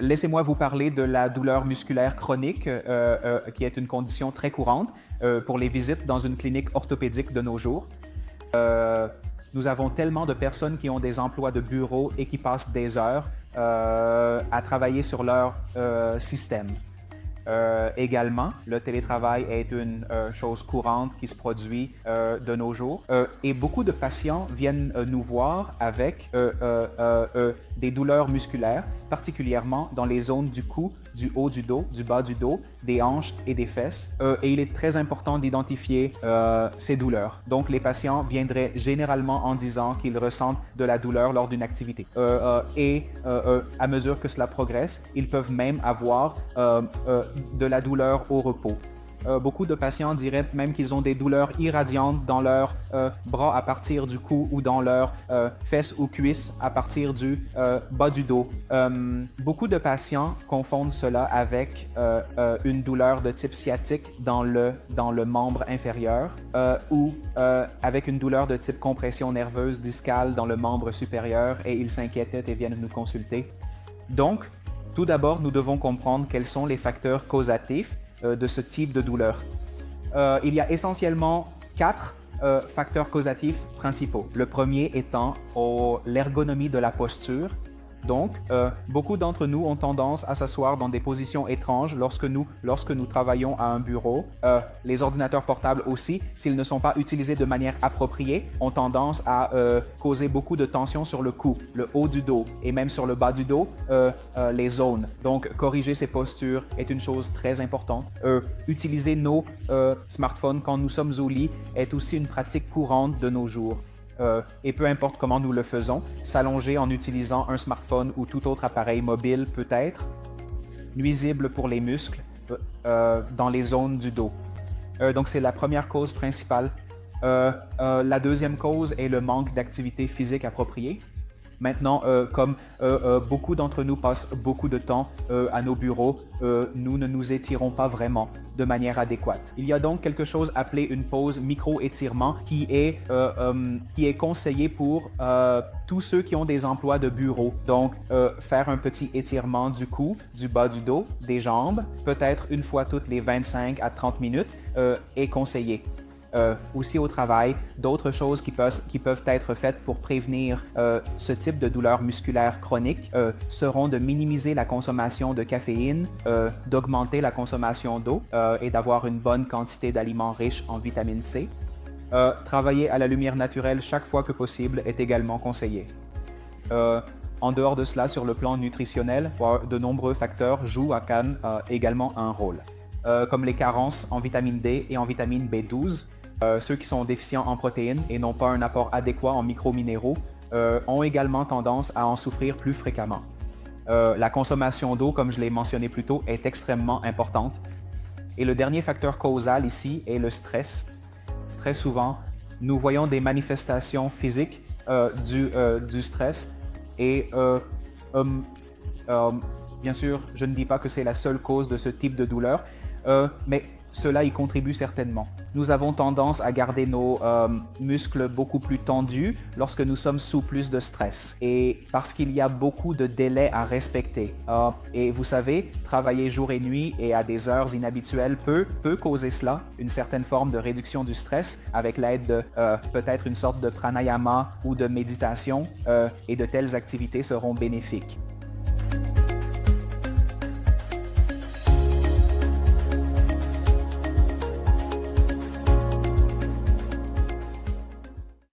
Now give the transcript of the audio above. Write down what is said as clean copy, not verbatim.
Laissez-moi vous parler de la douleur musculaire chronique, qui est une condition très courante pour les visites dans une clinique orthopédique de nos jours. Nous avons tellement de personnes qui ont des emplois de bureau et qui passent des heures à travailler sur leur système. Également, le télétravail est une chose courante qui se produit de nos jours et beaucoup de patients viennent nous voir avec des douleurs musculaires, particulièrement dans les zones du cou, du haut du dos, du bas du dos, des hanches et des fesses. Et il est très important d'identifier ces douleurs. Donc, les patients viendraient généralement en disant qu'ils ressentent de la douleur lors d'une activité. À mesure que cela progresse, ils peuvent même avoir de la douleur au repos. Beaucoup de patients diraient même qu'ils ont des douleurs irradiantes dans leurs bras à partir du cou ou dans leurs fesses ou cuisses à partir du bas du dos. Beaucoup de patients confondent cela avec une douleur de type sciatique dans le membre inférieur ou avec une douleur de type compression nerveuse discale dans le membre supérieur et ils s'inquiètent et viennent nous consulter. Donc, tout d'abord, nous devons comprendre quels sont les facteurs causatifs de ce type de douleur. Il y a essentiellement 4 facteurs causatifs principaux. Le premier étant l'ergonomie de la posture. Donc, beaucoup d'entre nous ont tendance à s'asseoir dans des positions étranges lorsque nous travaillons à un bureau. Les ordinateurs portables aussi, s'ils ne sont pas utilisés de manière appropriée, ont tendance à causer beaucoup de tension sur le cou, le haut du dos et même sur le bas du dos, les zones. Donc, corriger ces postures est une chose très importante. Utiliser nos smartphones quand nous sommes au lit est aussi une pratique courante de nos jours. Et peu importe comment nous le faisons, s'allonger en utilisant un smartphone ou tout autre appareil mobile peut être nuisible pour les muscles dans les zones du dos. Donc c'est la première cause principale. La deuxième cause est le manque d'activité physique appropriée. Maintenant, comme beaucoup d'entre nous passent beaucoup de temps à nos bureaux, nous ne nous étirons pas vraiment de manière adéquate. Il y a donc quelque chose appelé une pause micro-étirement qui est conseillé pour tous ceux qui ont des emplois de bureau. Donc, faire un petit étirement du cou, du bas du dos, des jambes, peut-être une fois toutes les 25 à 30 minutes, est conseillé. Aussi au travail, d'autres choses qui peuvent être faites pour prévenir ce type de douleur musculaire chronique seront de minimiser la consommation de caféine, d'augmenter la consommation d'eau et d'avoir une bonne quantité d'aliments riches en vitamine C. Travailler à la lumière naturelle chaque fois que possible est également conseillé. En dehors de cela, sur le plan nutritionnel, de nombreux facteurs jouent également un rôle, comme les carences en vitamine D et en vitamine B12. Ceux qui sont déficients en protéines et n'ont pas un apport adéquat en microminéraux ont également tendance à en souffrir plus fréquemment. La consommation d'eau, comme je l'ai mentionné plus tôt, est extrêmement importante. Et le dernier facteur causal ici est le stress. Très souvent, nous voyons des manifestations physiques du stress et bien sûr, je ne dis pas que c'est la seule cause de ce type de douleur, mais cela y contribue certainement. Nous avons tendance à garder nos muscles beaucoup plus tendus lorsque nous sommes sous plus de stress. Et parce qu'il y a beaucoup de délais à respecter. Et vous savez, travailler jour et nuit et à des heures inhabituelles peut causer cela, une certaine forme de réduction du stress avec l'aide de peut-être une sorte de pranayama ou de méditation et de telles activités seront bénéfiques.